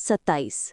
27।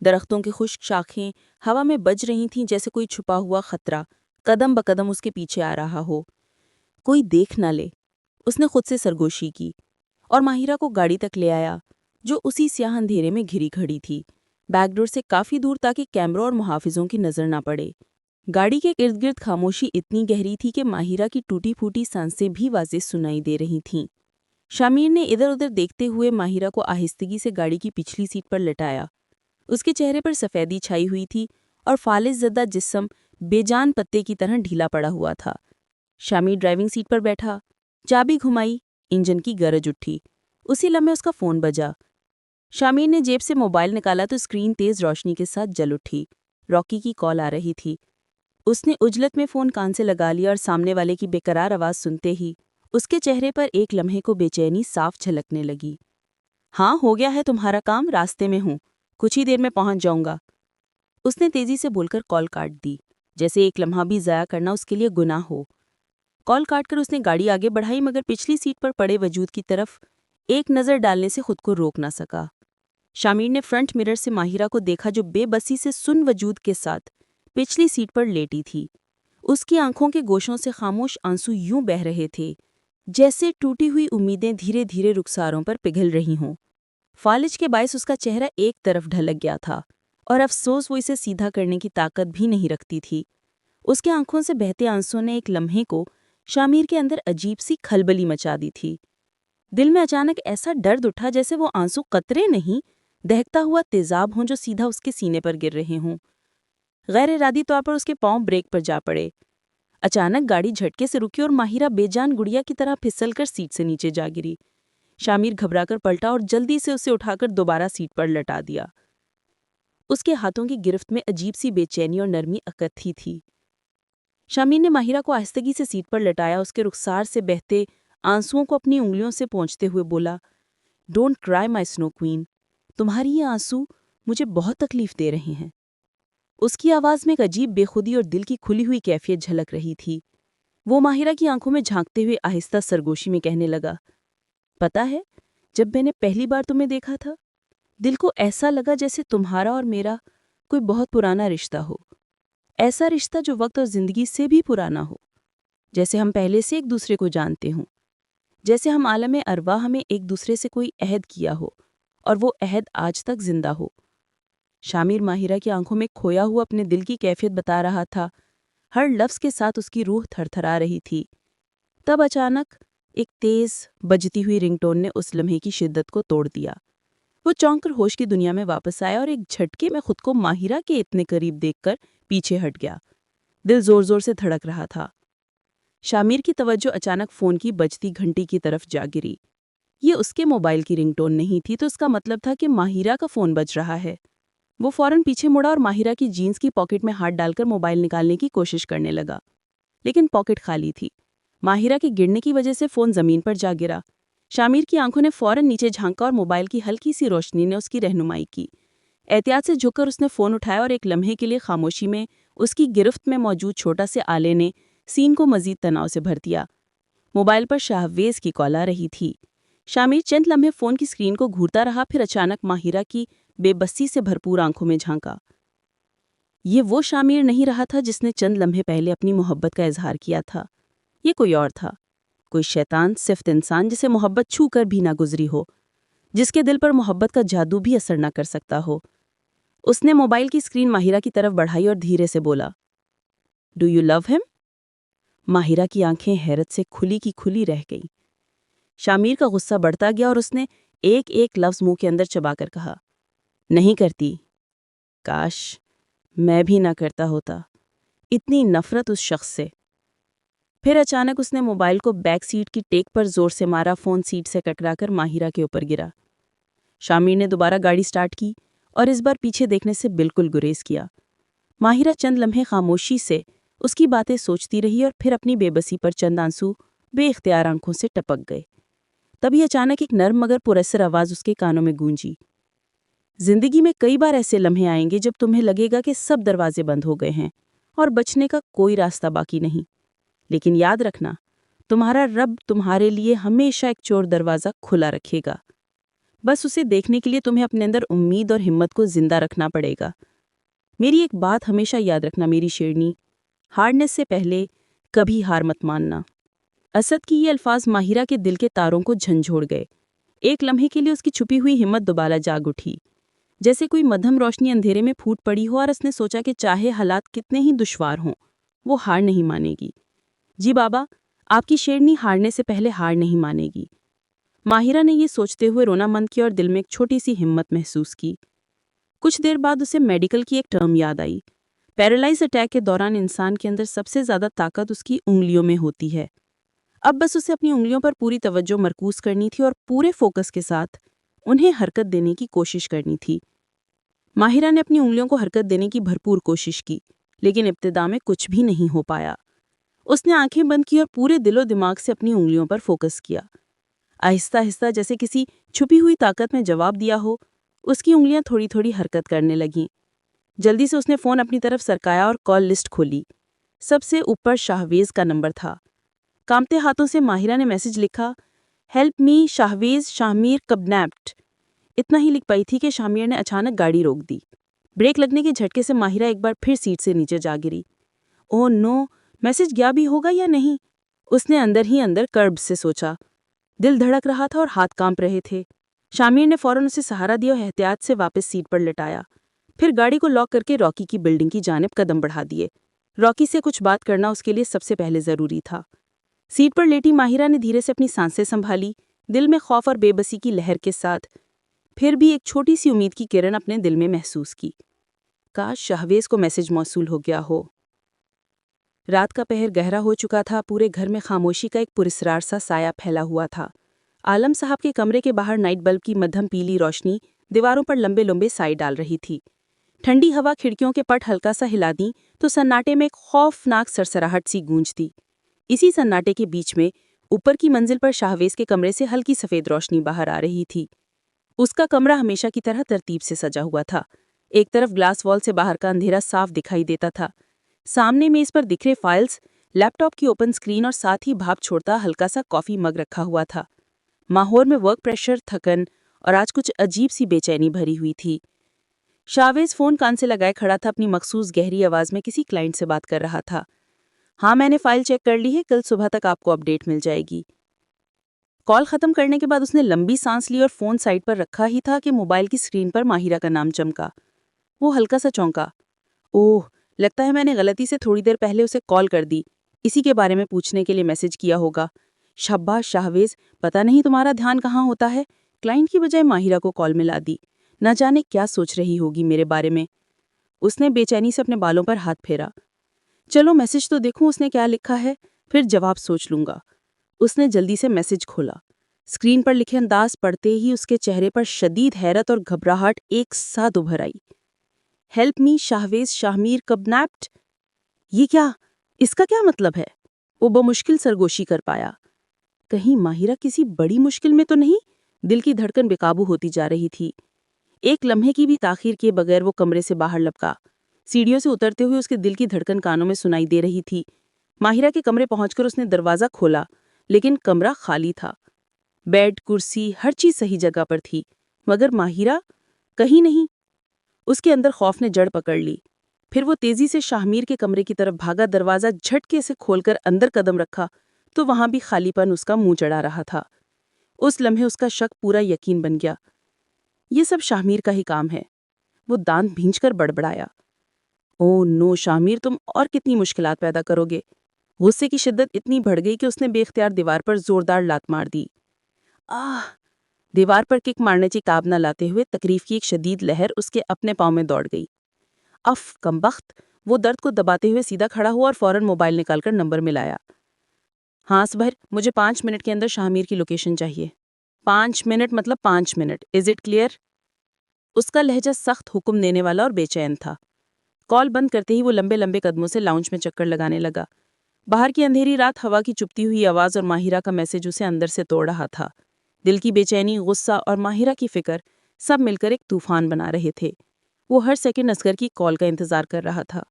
درختوں کی خشک شاخیں ہوا میں بج رہی تھیں جیسے کوئی چھپا ہوا خطرہ قدم بقدم اس کے پیچھے آ رہا ہو۔ کوئی دیکھ نہ لے، اس نے خود سے سرگوشی کی اور ماہرہ کو گاڑی تک لے آیا جو اسی سیاہ اندھیرے میں گھری کھڑی تھی، بیک ڈور سے کافی دور تاکہ کیمروں اور محافظوں کی نظر نہ پڑے۔ گاڑی کے ارد گرد خاموشی اتنی گہری تھی کہ ماہرہ کی ٹوٹی پھوٹی سانسیں بھی واضح سنائی دے رہی تھیں۔ شامیر نے ادھر ادھر دیکھتے ہوئے ماہرہ کو آہستگی سے گاڑی کی پچھلی سیٹ پر لٹایا۔ اس کے چہرے پر سفیدی چھائی ہوئی تھی اور فالج زدہ جسم بے جان پتے کی طرح ڈھیلا پڑا ہوا تھا۔ شامیر ڈرائیونگ سیٹ پر بیٹھا، چابی گھمائی، انجن کی گرج اٹھی۔ اسی لمحے اس کا فون بجا۔ شامیر نے جیب سے موبائل نکالا تو اسکرین تیز روشنی کے ساتھ جل اٹھی۔ راکی کی کال آ رہی تھی۔ اس نے عجلت میں فون کان سے لگا لیا اور سامنے والے کی بے قرار آواز سنتے ہی اس کے چہرے پر ایک لمحے کو بے چینی صاف جھلکنے لگی۔ ہاں، ہو گیا ہے تمہارا کام، راستے میں ہوں، کچھ ہی دیر میں پہنچ جاؤں گا۔ اس نے تیزی سے بول کر کال کاٹ دی، جیسے ایک لمحہ بھی ضائع کرنا اس کے لیے گناہ ہو۔ کال کاٹ کر اس نے گاڑی آگے بڑھائی مگر پچھلی سیٹ پر پڑے وجود کی طرف ایک نظر ڈالنے سے خود کو روک نہ سکا۔ شامیر نے فرنٹ مرر سے ماہرہ کو دیکھا جو بے بسی سے سن وجود کے ساتھ پچھلی سیٹ پر لیٹی تھی۔ اس کی آنکھوں کے گوشوں سے خاموش آنسو یوں بہہ رہے تھے جیسے ٹوٹی ہوئی امیدیں دھیرے دھیرے رخساروں پر پگھل رہی ہوں۔ فالج کے باعث اس کا چہرہ ایک طرف ڈھلک گیا تھا اور افسوس وہ اسے سیدھا کرنے کی طاقت بھی نہیں رکھتی تھی۔ اس کے آنکھوں سے بہتے آنسوں نے ایک لمحے کو شامیر کے اندر عجیب سی کھلبلی مچا دی تھی۔ دل میں اچانک ایسا درد اٹھا جیسے وہ آنسو قطرے نہیں، دہکتا ہوا تیزاب ہوں جو سیدھا اس کے سینے پر گر رہے ہوں۔ غیر ارادی طور پر اس کے پاؤں بریک پر جا پڑے۔ اچانک گاڑی جھٹکے سے رکی اور ماہرہ بے جان گڑیا کی طرح پھسل کر سیٹ سے نیچے جا گری۔ شامیر گھبرا کر پلٹا اور جلدی سے اسے اٹھا کر دوبارہ سیٹ پر لٹا دیا۔ اس کے ہاتھوں کی گرفت میں عجیب سی بے چینی اور نرمی اکٹھی تھی۔ شامیر نے ماہرہ کو آہستگی سے سیٹ پر لٹایا، اس کے رخسار سے بہتے آنسوؤں کو اپنی انگلیوں سے پونچھتے ہوئے بولا، ڈونٹ کرائی مائی سنو کوئین، تمہاری یہ آنسو مجھے بہت تکلیف دے رہے ہیں۔ اس کی آواز میں ایک عجیب بے خودی اور دل کی کھلی ہوئی کیفیت جھلک رہی تھی۔ وہ ماہرہ کی آنکھوں میں جھانکتے ہوئے آہستہ سرگوشی میں کہنے لگا، پتہ ہے، جب میں نے پہلی بار تمہیں دیکھا تھا، دل کو ایسا لگا جیسے تمہارا اور میرا کوئی بہت پرانا رشتہ ہو، ایسا رشتہ جو وقت اور زندگی سے بھی پرانا ہو، جیسے ہم پہلے سے ایک دوسرے کو جانتے ہوں، جیسے ہم عالم ارواح میں ایک دوسرے سے کوئی عہد کیا ہو اور وہ عہد آج تک زندہ ہو۔ شامیر ماہرہ کی آنکھوں میں کھویا ہوا اپنے دل کی کیفیت بتا رہا تھا، ہر لفظ کے ساتھ اس کی روح تھر تھرا رہی تھی۔ تب اچانک ایک تیز بجتی ہوئی رنگ ٹون نے اس لمحے کی شدت کو توڑ دیا۔ وہ چونک کر ہوش کی دنیا میں واپس آیا اور ایک جھٹکے میں خود کو ماہرہ کے اتنے قریب دیکھ کر پیچھے ہٹ گیا۔ دل زور زور سے دھڑک رہا تھا۔ شامیر کی توجہ اچانک فون کی بجتی گھنٹی کی طرف جا گری۔ یہ اس کے موبائل کی رنگ ٹون نہیں تھی تو اس کا مطلب تھا کہ ماہرہ کا فون بج رہا ہے۔ وہ فوراً پیچھے مڑا اور ماہرہ کی جینز کی پاکٹ میں ہاتھ ڈال کر موبائل نکالنے کی کوشش کرنے لگا، لیکن پاکٹ خالی تھی۔ ماہرہ کے گرنے کی وجہ سے فون زمین پر جا گرا۔ شامیر کی آنکھوں نے فوراً نیچے جھانکا اور موبائل کی ہلکی سی روشنی نے اس کی رہنمائی کی۔ احتیاط سے جھک کر اس نے فون اٹھایا اور ایک لمحے کے لیے خاموشی میں اس کی گرفت میں موجود چھوٹا سے آلے نے سین کو مزید تناؤ سے بھر دیا۔ موبائل پر شاہویز کی کال آ رہی تھی۔ شامیر چند لمحے فون کی اسکرین کو گھورتا رہا، پھر اچانک ماہرہ کی بے بسی سے بھرپور آنکھوں میں جھانکا۔ یہ وہ شامیر نہیں رہا تھا جس نے چند لمحے پہلے اپنی محبت کا اظہار کیا تھا۔ یہ کوئی اور تھا، کوئی شیطان صفت انسان جسے محبت چھو کر بھی نہ گزری ہو، جس کے دل پر محبت کا جادو بھی اثر نہ کر سکتا ہو۔ اس نے موبائل کی اسکرین ماہرہ کی طرف بڑھائی اور دھیرے سے بولا، ڈو یو لو ہم؟ ماہرہ کی آنکھیں حیرت سے کھلی کی کھلی رہ گئیں۔ شامیر کا غصہ بڑھتا گیا اور اس نے ایک ایک لفظ منہ کے اندر چبا کر کہا، نہیں کرتی، کاش میں بھی نہ کرتا ہوتا، اتنی نفرت اس شخص سے۔ پھر اچانک اس نے موبائل کو بیک سیٹ کی ٹیک پر زور سے مارا، فون سیٹ سے کٹرا کر ماہرہ کے اوپر گرا۔ شامیر نے دوبارہ گاڑی سٹارٹ کی اور اس بار پیچھے دیکھنے سے بالکل گریز کیا۔ ماہرہ چند لمحے خاموشی سے اس کی باتیں سوچتی رہی اور پھر اپنی بے بسی پر چند آنسو بے اختیار آنکھوں سے ٹپک گئے۔ تبھی اچانک ایک نرم مگر پراثر آواز اس کے کانوں میں گونجی، زندگی میں کئی بار ایسے لمحے آئیں گے جب تمہیں لگے گا کہ سب دروازے بند ہو گئے ہیں اور بچنے کا کوئی راستہ باقی نہیں، لیکن یاد رکھنا، تمہارا رب تمہارے لیے ہمیشہ ایک چور دروازہ کھلا رکھے گا۔ بس اسے دیکھنے کے لیے تمہیں اپنے اندر امید اور ہمت کو زندہ رکھنا پڑے گا۔ میری ایک بات ہمیشہ یاد رکھنا میری شیرنی، ہارڈنس سے پہلے کبھی ہار مت ماننا۔ اسد کی یہ الفاظ ماہرہ کے دل کے تاروں کو جھنجھوڑ گئے۔ ایک لمحے کے لیے اس کی چھپی ہوئی ہمت دوبارہ جاگ اٹھی، جیسے کوئی مدھم روشنی اندھیرے میں پھوٹ پڑی ہو، اور اس نے سوچا کہ چاہے حالات کتنے ہی دشوار ہوں، وہ ہار نہیں مانے گی۔ جی بابا، آپ کی شیرنی ہارنے سے پہلے ہار نہیں مانے گی۔ ماہرہ نے یہ سوچتے ہوئے رونا بند کیا اور دل میں ایک چھوٹی سی ہمت محسوس کی۔ کچھ دیر بعد اسے میڈیکل کی ایک ٹرم یاد آئی۔ پیرالائز اٹیک کے دوران انسان کے اندر سب سے زیادہ طاقت اس کی انگلیوں میں ہوتی ہے۔ اب بس اسے اپنی انگلیوں پر پوری توجہ مرکوز کرنی تھی اور پورے فوکس کے ساتھ انہیں حرکت دینے کی کوشش کرنی تھی۔ ماہرہ نے اپنی انگلیوں کو حرکت دینے کی بھرپور کوشش کی، لیکن ابتدا میں کچھ بھی نہیں ہو پایا۔ اس نے آنکھیں بند کی اور پورے دل و دماغ سے اپنی انگلیوں پر فوکس کیا۔ آہستہ آہستہ جیسے کسی چھپی ہوئی طاقت میں جواب دیا ہو، اس کی انگلیاں تھوڑی تھوڑی حرکت کرنے لگیں۔ جلدی سے اس نے فون اپنی طرف سرکایا اور کال لسٹ کھولی۔ سب سے اوپر شاہویز کا نمبر تھا۔ کانپتے ہاتھوں سے ماہرہ نے میسج لکھا، ہیلپ می شاہویز شاہمیر کڈنیپڈ۔ اتنا ہی لکھ پائی تھی کہ شاہمیر نے اچانک گاڑی روک دی۔ بریک لگنے کے جھٹکے سے ماہرہ ایک بار پھر سیٹ سے نیچے جا گری۔ او نو، میسج گیا بھی ہوگا یا نہیں؟ اس نے اندر ہی اندر کرب سے سوچا۔ دل دھڑک رہا تھا اور ہاتھ کانپ رہے تھے۔ شامیر نے فوراً اسے سہارا دیا اور احتیاط سے واپس سیٹ پر لٹایا، پھر گاڑی کو لاک کر کے راکی کی بلڈنگ کی جانب قدم بڑھا دیے۔ راکی سے کچھ بات کرنا اس کے لیے سب سے پہلے ضروری تھا۔ سیٹ پر لیٹی ماہرہ نے دھیرے سے اپنی سانسیں سنبھالی، دل میں خوف اور بے بسی کی لہر کے ساتھ پھر بھی ایک چھوٹی سی امید کی کرن اپنے دل میں محسوس کی۔ کاش شاہویز کو میسج موصول ہو گیا ہو۔ رات کا پہر گہرا ہو چکا تھا، پورے گھر میں خاموشی کا ایک پراسرار سا سایہ پھیلا ہوا تھا۔ عالم صاحب کے کمرے کے باہر نائٹ بلب کی مدھم پیلی روشنی دیواروں پر لمبے لمبے سائے ڈال رہی تھی۔ ٹھنڈی ہوا کھڑکیوں کے پٹ ہلکا سا ہلا دیں تو سناٹے میں ایک خوفناک سرسراہٹ سی گونجتی۔ اسی سناٹے کے بیچ میں اوپر کی منزل پر شاہویز کے کمرے سے ہلکی سفید روشنی باہر آ رہی تھی۔ اس کا کمرہ ہمیشہ کی طرح ترتیب سے سجا ہوا تھا۔ ایک طرف گلاس وال سے باہر کا اندھیرا صاف دکھائی دیتا تھا۔ سامنے میز پر دکھ رہے فائلز، لیپ ٹاپ کی اوپن سکرین اور ساتھ ہی بھاپ چھوڑتا ہلکا سا کافی مگ رکھا ہوا تھا۔ ماحول میں ورک پریشر، تھکن اور آج کچھ عجیب سی بے چینی بھری ہوئی تھی۔ شاہویز فون کان سے لگائے کھڑا تھا، اپنی مخصوص گہری آواز میں کسی کلائنٹ سے بات کر رہا تھا۔ ہاں، میں نے فائل چیک کر لی ہے، کل صبح تک آپ کو اپڈیٹ مل جائے گی۔ کال ختم کرنے کے بعد اس نے لمبی سانس لی اور فون سائڈ پر رکھا ہی تھا کہ موبائل کی سکرین پر ماہرہ کا نام چمکا۔ وہ ہلکا سا چونکا۔ اوہ، لگتا ہے میں نے غلطی سے تھوڑی دیر پہلے اسے کال کر دی، اسی کے بارے میں پوچھنے کے لیے میسج کیا ہوگا۔ شاباش شاہویز، پتہ نہیں تمہارا دھیان کہاں ہوتا ہے۔ کلائنٹ کی بجائے ماہرہ کو کال ملا دی۔ نہ جانے کیا سوچ رہی ہوگی میرے بارے میں۔ اس نے بے چینی سے اپنے بالوں پر ہاتھ پھیرا۔ چلو میسج تو دیکھوں اس نے کیا لکھا ہے، پھر جواب سوچ لوں گا۔ اس نے جلدی سے میسج کھولا۔ اسکرین پر لکھے انداز پڑھتے ہی اس کے چہرے پر شدید حیرت اور گھبراہٹ ایک ساتھ ابھر آئی۔ Help me شاہویز شاہمیر کڈنیپڈ۔ یہ کیا؟ اس کا کیا مطلب ہے؟ وہ بمشکل سرگوشی کر پایا۔ کہیں ماہرہ کسی بڑی مشکل میں تو نہیں؟ دل کی دھڑکن بے قابو ہوتی جا رہی تھی۔ ایک لمحے کی بھی تاخیر کیے بغیر وہ کمرے سے باہر لپکا۔ سیڑھیوں سے اترتے ہوئے اس کے دل کی دھڑکن کانوں میں سنائی دے رہی تھی۔ ماہرہ کے کمرے پہنچ کر اس نے دروازہ کھولا، لیکن کمرہ خالی تھا۔ بیڈ، کرسی، ہر چیز صحیح جگہ پر تھی، مگر ماہرہ کہیں نہیں۔ اس کے اندر خوف نے جڑ پکڑ لی۔ پھر وہ تیزی سے شاہمیر کے کمرے کی طرف بھاگا، دروازہ جھٹکے سے کھول کر اندر قدم رکھا تو وہاں بھی خالی پن اس کا منہ چڑھا رہا تھا۔ اس لمحے اس کا شک پورا یقین بن گیا۔ یہ سب شاہمیر کا ہی کام ہے۔ وہ دانت بھینچ کر بڑبڑایا۔ او نو شاہمیر، تم اور کتنی مشکلات پیدا کرو گے۔ غصے کی شدت اتنی بڑھ گئی کہ اس نے بے اختیار دیوار پر زوردار لات مار دی۔ آہ! دیوار پر کک مارنے کی تاب نہ لاتے ہوئے تکلیف کی ایک شدید لہر اس کے اپنے پاؤں میں دوڑ گئی۔ اف کمبخت! وہ درد کو دباتے ہوئے سیدھا کھڑا ہوا اور فوراً موبائل نکال کر نمبر ملایا۔ ہاں صبر، مجھے 5 منٹ کے اندر شاہمیر کی لوکیشن چاہیے۔ 5 منٹ مطلب 5 منٹ، از اٹ کلیئر؟ اس کا لہجہ سخت حکم دینے والا اور بے چین تھا۔ کال بند کرتے ہی وہ لمبے لمبے قدموں سے لاؤنج میں چکر لگانے لگا۔ باہر کی اندھیری رات، ہوا کی چپتی ہوئی آواز اور ماہرہ کا میسج اسے اندر سے توڑ رہا تھا۔ دل کی بے چینی، غصہ اور ماہرہ کی فکر سب مل کر ایک طوفان بنا رہے تھے۔ وہ ہر سیکنڈ اصغر کی کال کا انتظار کر رہا تھا۔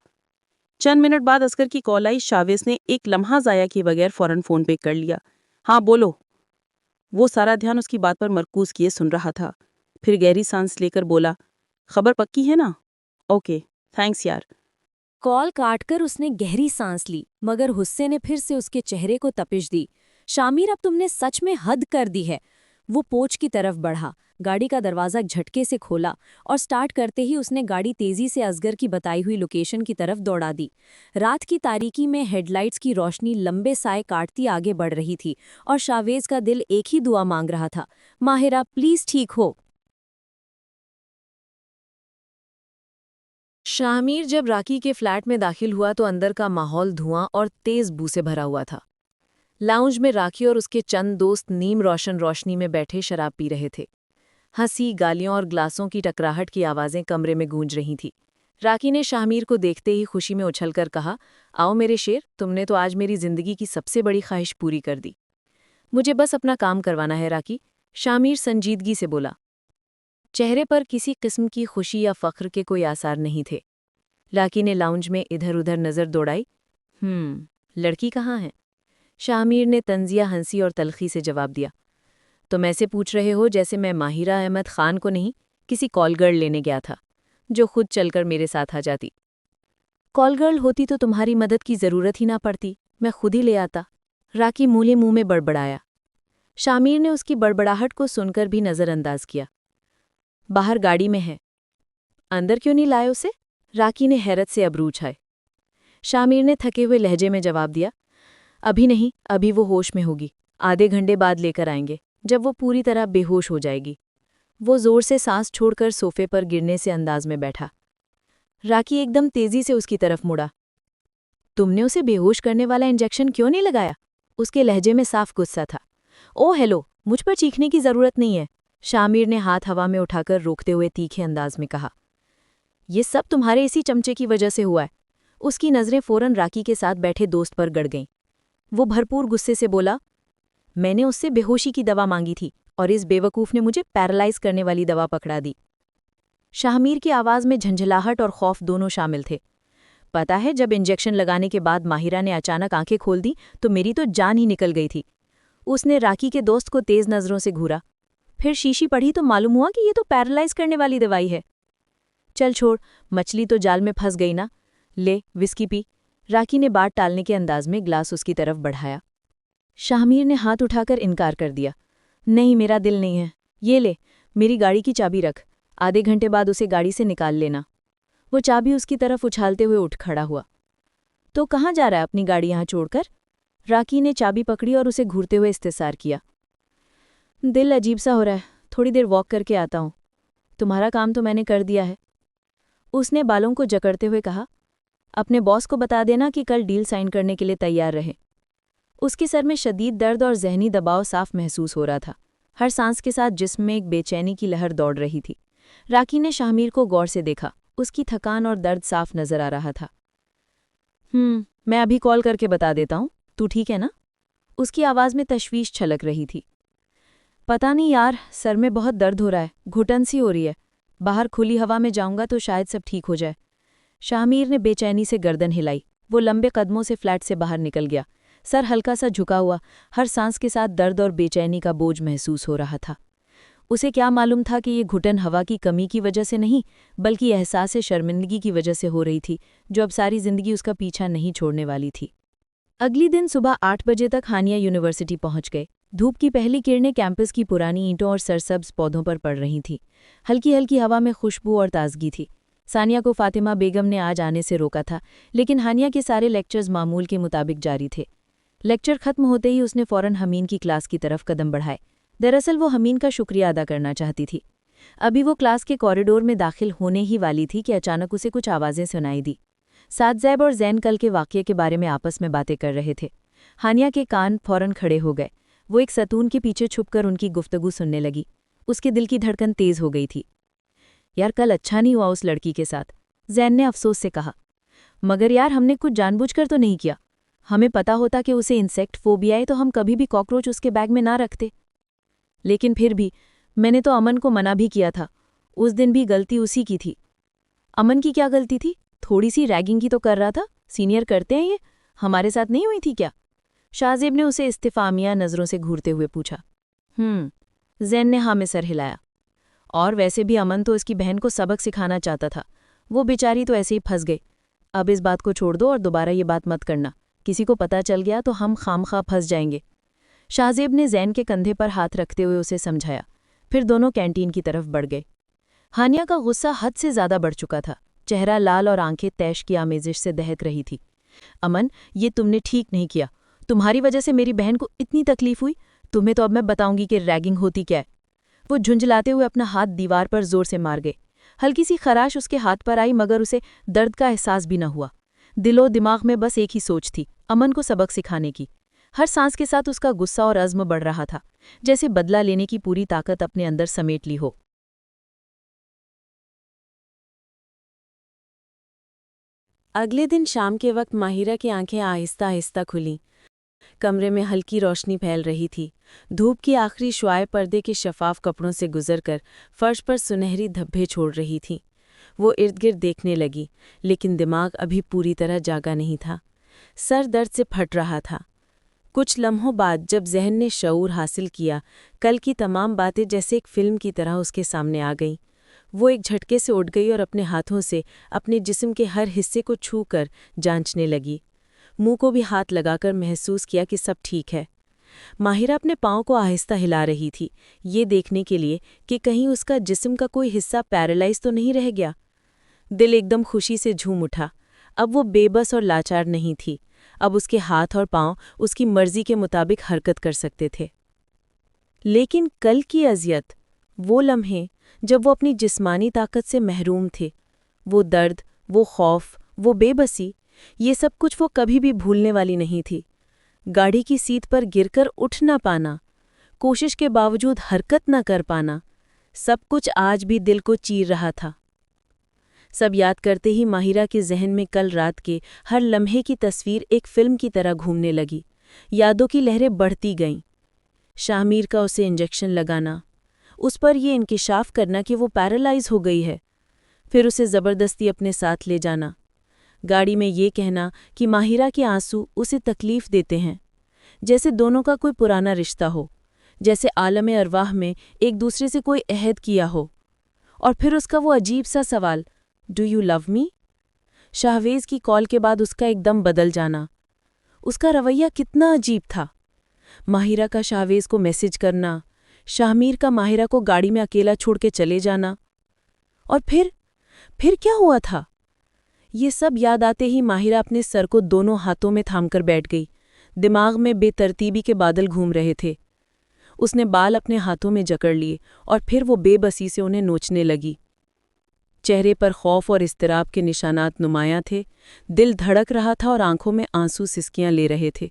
چند منٹ بعد اصغر کی کال آئی۔ شاہویز نے ایک لمحہ ضائع کیے بغیر فوراً فون پک کر لیا۔ ہاں بولو۔ وہ سارا دھیان اس کی بات پر مرکوز کیے سن رہا تھا، پھر گہری سانس لے کر بولا، خبر پکی ہے نا؟ اوکے، تھینکس یار۔ کال کاٹ کر اس نے گہری سانس لی، مگر غصے نے پھر سے اس کے چہرے کو تپش دی۔ شامیر، اب تم نے سچ میں حد کر دی ہے۔ وہ پوچھ کی طرف بڑھا، گاڑی کا دروازہ جھٹکے سے کھولا اور سٹارٹ کرتے ہی اس نے گاڑی تیزی سے اصغر کی بتائی ہوئی لوکیشن کی طرف دوڑا دی۔ رات کی تاریکی میں ہیڈ لائٹس کی روشنی لمبے سائے کاٹتی آگے بڑھ رہی تھی اور شاویز کا دل ایک ہی دعا مانگ رہا تھا، ماہرہ پلیز ٹھیک ہو۔ شامیر جب راکی کے فلیٹ میں داخل ہوا تو اندر کا ماحول دھواں اور تیز بو سے بھرا ہوا تھا۔ لاؤنج میں راکی اور اس کے چند دوست نیم روشنی میں بیٹھے شراب پی رہے تھے۔ ہنسی، گالیوں اور گلاسوں کی ٹکراہٹ کی آوازیں کمرے میں گونج رہی تھی۔ راکی نے شامیر کو دیکھتے ہی خوشی میں اچھل کر کہا، آؤ میرے شیر، تم نے تو آج میری زندگی کی سب سے بڑی خواہش پوری کر دی۔ مجھے بس اپنا کام کروانا ہے راکی، شامیر سنجیدگی سے بولا۔ چہرے پر کسی قسم کی خوشی یا فخر کے کوئی آثار نہیں تھے۔ راکی نے لاؤنج میں ادھر ادھر نظر دوڑائی۔ لڑکی کہاں ہے؟ شامیر نے طنزیہ ہنسی اور تلخی سے جواب دیا، تم ایسے پوچھ رہے ہو جیسے میں ماہرہ احمد خان کو نہیں، کسی کال گرل لینے گیا تھا جو خود چل کر میرے ساتھ آ جاتی۔ کال گرل ہوتی تو تمہاری مدد کی ضرورت ہی نہ پڑتی، میں خود ہی لے آتا، راکی منہ میں بڑبڑایا۔ شامیر نے اس کی بڑبڑاہٹ کو سن کر بھی نظر انداز کیا۔ باہر گاڑی میں ہے، اندر کیوں نہیں لائے اسے؟ راکی نے حیرت سے ابرو اٹھائے۔ شامیر نے تھکے ہوئے لہجے میں جواب دیا، ابھی نہیں، ابھی وہ ہوش میں ہوگی، آدھے گھنٹے بعد لے کر آئیں گے، جب وہ پوری طرح بے ہوش ہو جائے گی۔ وہ زور سے سانس چھوڑ کر صوفے پر گرنے سے انداز میں بیٹھا۔ راکی ایک دم تیزی سے اس کی طرف مڑا۔ تم نے اسے بے ہوش کرنے والا انجیکشن کیوں نہیں لگایا؟ اس کے لہجے میں صاف غصہ تھا۔ او ہیلو، مجھ پر چیخنے کی ضرورت نہیں ہے، شامیر نے ہاتھ ہوا میں اٹھا کر روکتے ہوئے تیکھے انداز میں کہا۔ یہ سب تمہارے اسی چمچے کی وجہ سے ہوا ہے۔ اس کی نظریں فوراً راکی کے ساتھ بیٹھے دوست پر گڑ گئیں۔ وہ بھرپور غصے سے بولا، میں نے اس سے بے ہوشی کی دوا مانگی تھی اور اس بے وقوف نے مجھے پیرالائز کرنے والی دوا پکڑا دی۔ شامیر کی آواز میں جھنجھلاہٹ اور خوف دونوں شامل تھے۔ پتا ہے، جب انجیکشن لگانے کے بعد ماہرہ نے اچانک آنکھیں کھول دی تو میری تو جان ہی نکل گئی تھی۔ اس نے راکی کے دوست کو تیز نظروں سے گھورا، پھر شیشی پڑھی تو معلوم ہوا کہ یہ تو پیرالائز کرنے والی دوائی ہے۔ چل چھوڑ، مچھلی تو جال میں پھنس گئی نا، لے وسکی پی۔ راکی نے بات ٹالنے کے انداز میں گلاس اس کی طرف بڑھایا۔ شامیر نے ہاتھ اٹھا کر انکار کر دیا، نہیں، میرا دل نہیں ہے، یہ لے، میری گاڑی کی چابی رکھ، آدھے گھنٹے بعد اسے گاڑی سے نکال لینا۔ وہ چابی اس کی طرف اچھالتے ہوئے اٹھ کھڑا ہوا۔ تو کہاں جا رہا ہے اپنی گاڑی یہاں چھوڑ کر؟ راکی نے چابی پکڑی اور اسے گھورتے ہوئے استفسار کیا۔ دل عجیب سا ہو رہا ہے، تھوڑی دیر واک کر کے آتا ہوں، تمہارا کام تو میں نے کر دیا ہے۔ اس نے بالوں کو جکڑتے ہوئے کہا، اپنے باس کو بتا دینا کہ کل ڈیل سائن کرنے کے لیے تیار رہے۔ اس کے سر میں شدید درد اور ذہنی دباؤ صاف محسوس ہو رہا تھا، ہر سانس کے ساتھ جسم میں ایک بے چینی کی لہر دوڑ رہی تھی۔ راکی نے شامیر کو غور سے دیکھا، اس کی تھکان اور درد صاف نظر آ رہا تھا۔ میں ابھی کال کر کے بتا دیتا ہوں، تو ٹھیک ہے نا؟ اس کی آواز میں تشویش چھلک رہی تھی۔ پتہ نہیں یار، سر میں بہت درد ہو رہا ہے، گھٹن سی ہو رہی ہے، باہر کھلی ہوا میں جاؤں گا تو شاید سب ٹھیک ہو جائے۔ شامیر نے بے چینی سے گردن ہلائی، وہ لمبے قدموں سے فلیٹ سے باہر نکل گیا، سر ہلکا سا جھکا ہوا، ہر سانس کے ساتھ درد اور بے چینی کا بوجھ محسوس ہو رہا تھا۔ اسے کیا معلوم تھا کہ یہ گھٹن ہوا کی کمی کی وجہ سے نہیں، بلکہ احساس شرمندگی کی وجہ سے ہو رہی تھی، جو اب ساری زندگی اس کا پیچھا نہیں چھوڑنے والی تھی۔ اگلی دن صبح 8 بجے تک ہانیہ یونیورسٹی پہنچ گئے۔ دھوپ کی پہلی کرنیں کیمپس کی پرانی اینٹوں اور سرسبز پودوں پر پڑ رہی تھیں۔ ہلکی ہلکی ہوا میں خوشبو اور تازگی تھی۔ ثانیہ کو فاطمہ بیگم نے آج آنے سے روکا تھا، لیکن ہانیہ کے سارے لیکچرز معمول کے مطابق جاری تھے۔ لیکچر ختم ہوتے ہی اس نے فوراً حمین کی کلاس کی طرف قدم بڑھائے۔ دراصل وہ حمین کا شکریہ ادا کرنا چاہتی تھی۔ ابھی وہ کلاس کے کوریڈور میں داخل ہونے ہی والی تھی کہ اچانک اسے کچھ آوازیں سنائی دی۔ سعد زیب اور زین کل کے واقعے کے بارے میں آپس میں باتیں کر رہے تھے۔ ہانیہ کے کان فوراً کھڑے ہو گئے۔ وہ ایک ستون کے پیچھے چھپ کر ان کی گفتگو سننے لگی۔ اس کے دل کی دھڑکن تیز ہو گئی تھی۔ یار، کل اچھا نہیں ہوا اس لڑکی کے ساتھ، زین نے افسوس سے کہا۔ مگر یار، ہم نے کچھ جان بوجھ کر تو نہیں کیا۔ ہمیں پتا ہوتا کہ اسے انسیکٹ فوبیا ہے تو ہم کبھی بھی کاکروچ اس کے بیگ میں نہ رکھتے۔ لیکن پھر بھی میں نے تو امن کو منع بھی کیا تھا، اس دن بھی غلطی اسی کی تھی۔ امن کی کیا غلطی تھی؟ تھوڑی سی ریگنگ کی تو کر رہا تھا، سینئر کرتے ہیں یہ، ہمارے ساتھ نہیں ہوئی تھی کیا؟ شاہ زیب نے اسے استفہامیہ نظروں سے گھورتے ہوئے پوچھا۔ زین نے ہاں میں سر ہلایا۔ اور ویسے بھی امن تو اس کی بہن کو سبق سکھانا چاہتا تھا، وہ بیچاری تو ایسے ہی پھنس گئی۔ اب اس بات کو چھوڑ دو اور دوبارہ یہ بات مت کرنا، کسی کو پتہ چل گیا تو ہم خامخواہ پھنس جائیں گے۔ شاہزیب نے زین کے کندھے پر ہاتھ رکھتے ہوئے اسے سمجھایا، پھر دونوں کینٹین کی طرف بڑھ گئے۔ ہانیہ کا غصہ حد سے زیادہ بڑھ چکا تھا، چہرہ لال اور آنکھیں تیش کی آمیزش سے دہک رہی تھی۔ امن، یہ تم نے ٹھیک نہیں کیا، تمہاری وجہ سے میری بہن کو اتنی تکلیف ہوئی، تمہیں تو اب میں بتاؤں گی کہ ریگنگ ہوتی کیا ہے۔ وہ جھنجھلاتے ہوئے اپنا ہاتھ دیوار پر زور سے مار گئے۔ ہلکی سی خراش اس کے ہاتھ پر آئی مگر اسے درد کا احساس بھی نہ ہوا۔ دل و دماغ میں بس ایک ہی سوچ تھی، امن کو سبق سکھانے کی۔ ہر سانس کے ساتھ اس کا غصہ اور عزم بڑھ رہا تھا، جیسے بدلہ لینے کی پوری طاقت اپنے اندر سمیٹ لی ہو۔ اگلے دن شام کے وقت ماہرہ کی آنکھیں آہستہ آہستہ کھلیں۔ کمرے میں ہلکی روشنی پھیل رہی تھی، دھوپ کی آخری شعاعیں پردے کے شفاف کپڑوں سے گزر کر فرش پر سنہری دھبے چھوڑ رہی تھیں۔ وہ ارد گرد دیکھنے لگی، لیکن دماغ ابھی پوری طرح جاگا نہیں تھا، سر درد سے پھٹ رہا تھا۔ کچھ لمحوں بعد جب ذہن نے شعور حاصل کیا، کل کی تمام باتیں جیسے ایک فلم کی طرح اس کے سامنے آ گئیں۔ وہ ایک جھٹکے سے اٹھ گئی اور اپنے ہاتھوں سے اپنے جسم کے ہر حصے کو چھو کر جانچنے لگی۔ منہ کو بھی ہاتھ لگا کر محسوس کیا کہ سب ٹھیک ہے۔ ماہرہ اپنے پاؤں کو آہستہ ہلا رہی تھی، یہ دیکھنے کے لیے کہ کہیں اس کا جسم کا کوئی حصہ پیرالائز تو نہیں رہ گیا۔ دل ایک دم خوشی سے جھوم اٹھا، اب وہ بے بس اور لاچار نہیں تھی، اب اس کے ہاتھ اور پاؤں اس کی مرضی کے مطابق حرکت کر سکتے تھے۔ لیکن کل کی اذیت، وہ لمحے جب وہ اپنی جسمانی طاقت سے محروم تھے، وہ درد، وہ خوف، وہ بے بسی، یہ سب کچھ وہ کبھی بھی بھولنے والی نہیں تھی۔ گاڑی کی سیٹ پر گر کر اٹھ نہ پانا، کوشش کے باوجود حرکت نہ کر پانا، سب کچھ آج بھی دل کو چیر رہا تھا۔ سب یاد کرتے ہی ماہرہ کے ذہن میں کل رات کے ہر لمحے کی تصویر ایک فلم کی طرح گھومنے لگی، یادوں کی لہریں بڑھتی گئیں۔ شاہ کا اسے انجیکشن لگانا، اس پر یہ انکشاف کرنا کہ وہ پیرالائز ہو گئی ہے، پھر اسے زبردستی اپنے ساتھ لے جانا، گاڑی میں یہ کہنا کہ ماہرہ کے آنسو اسے تکلیف دیتے ہیں، جیسے دونوں کا کوئی پرانا رشتہ ہو، جیسے عالم ارواح میں ایک دوسرے سے کوئی عہد کیا ہو۔ اور پھر اس کا وہ عجیب سا سوال، ڈو یو لو می؟ شاہویز کی کال کے بعد اس کا ایک دم بدل جانا، اس کا رویہ کتنا عجیب تھا۔ ماہرہ کا شاہویز کو میسج کرنا، شاہ کا ماہرہ کو گاڑی میں اکیلا چھوڑ کے چلے جانا، اور پھر کیا ہوا تھا؟ یہ سب یاد آتے ہی ماہرہ اپنے سر کو دونوں ہاتھوں میں تھام کر بیٹھ گئی، دماغ میں بے ترتیبی کے بادل گھوم رہے تھے۔ اس نے بال اپنے ہاتھوں میں جکڑ لیے اور پھر وہ بے بسی سے انہیں نوچنے لگی۔ چہرے پر خوف اور اضطراب کے نشانات نمایاں تھے، دل دھڑک رہا تھا اور آنکھوں میں آنسو سسکیاں لے رہے تھے۔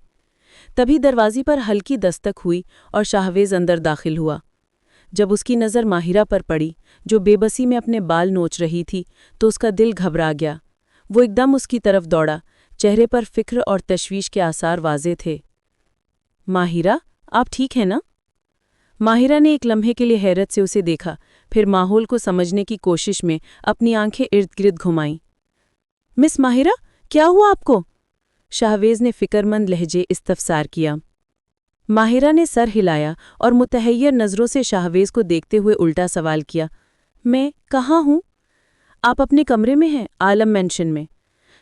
تبھی دروازے پر ہلکی دستک ہوئی اور شاہویز اندر داخل ہوا۔ جب اس کی نظر ماہرہ پر پڑی، جو بے بسی میں اپنے بال نوچ رہی تھی، تو اس کا دل گھبرا گیا۔ وہ ایک دم اس کی طرف دوڑا، چہرے پر فکر اور تشویش کے آثار واضح تھے۔ ماہرہ، آپ ٹھیک ہیں نا؟ ماہرہ نے ایک لمحے کے لیے حیرت سے اسے دیکھا، پھر ماحول کو سمجھنے کی کوشش میں اپنی آنکھیں ارد گرد گھمائیں۔ مس ماہرہ، کیا ہوا آپ کو؟ شاہویز نے فکر مند لہجے استفسار کیا۔ ماہرہ نے سر ہلایا اور متحیر نظروں سے شاہویز کو دیکھتے ہوئے الٹا سوال کیا، میں کہاں ہوں؟ آپ اپنے کمرے میں ہیں، عالم مینشن میں۔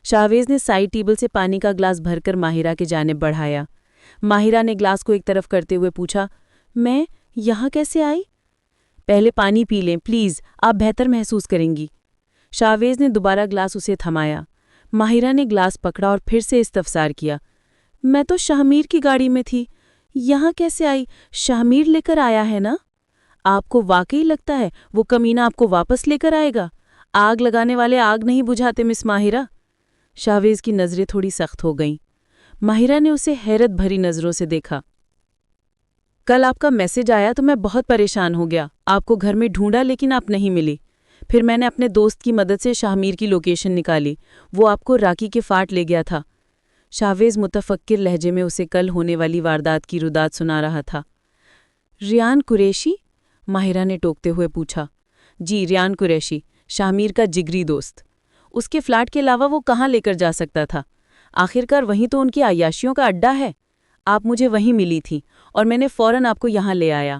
شاہویز نے سائیڈ ٹیبل سے پانی کا گلاس بھر کر ماہرہ کے جانب بڑھایا۔ ماہرہ نے گلاس کو ایک طرف کرتے ہوئے پوچھا، میں یہاں کیسے آئی؟ پہلے پانی پی لیں پلیز، آپ بہتر محسوس کریں گی۔ شاہویز نے دوبارہ گلاس اسے تھمایا۔ ماہرہ نے گلاس پکڑا اور پھر سے استفسار کیا، میں تو شاہ کی گاڑی میں تھی، یہاں کیسے آئی؟ شاہ لے کر آیا ہے نا؟ آپ کو واقعی لگتا ہے وہ کمینہ آپ کو واپس لے کر آئے گا؟ آگ لگانے والے آگ نہیں بجھاتے مس ماہرہ۔ شاہویز کی نظریں تھوڑی سخت ہو گئیں۔ ماہرہ نے اسے حیرت بھری نظروں سے دیکھا۔ کل آپ کا میسج آیا تو میں بہت پریشان ہو گیا، آپ کو گھر میں ڈھونڈا لیکن آپ نہیں ملی۔ پھر میں نے اپنے دوست کی مدد سے شاہ کی لوکیشن نکالی، وہ آپ کو راکی کے فاٹ لے گیا تھا۔ شاہویز متفکر لہجے میں اسے کل ہونے والی واردات کی رداد سنا رہا تھا۔ ریان قریشی؟ ماہرہ نے ٹوکتے ہوئے پوچھا۔ جی، ریان قریشی، شاہ کا جگری دوست۔ اس کے فلیٹ کے علاوہ وہ کہاں لے کر جا سکتا تھا؟ آخرکار وہیں تو ان کی عیاشیوں کا اڈا ہے۔ آپ مجھے وہیں ملی تھی اور میں نے فوراً آپ کو یہاں لے آیا۔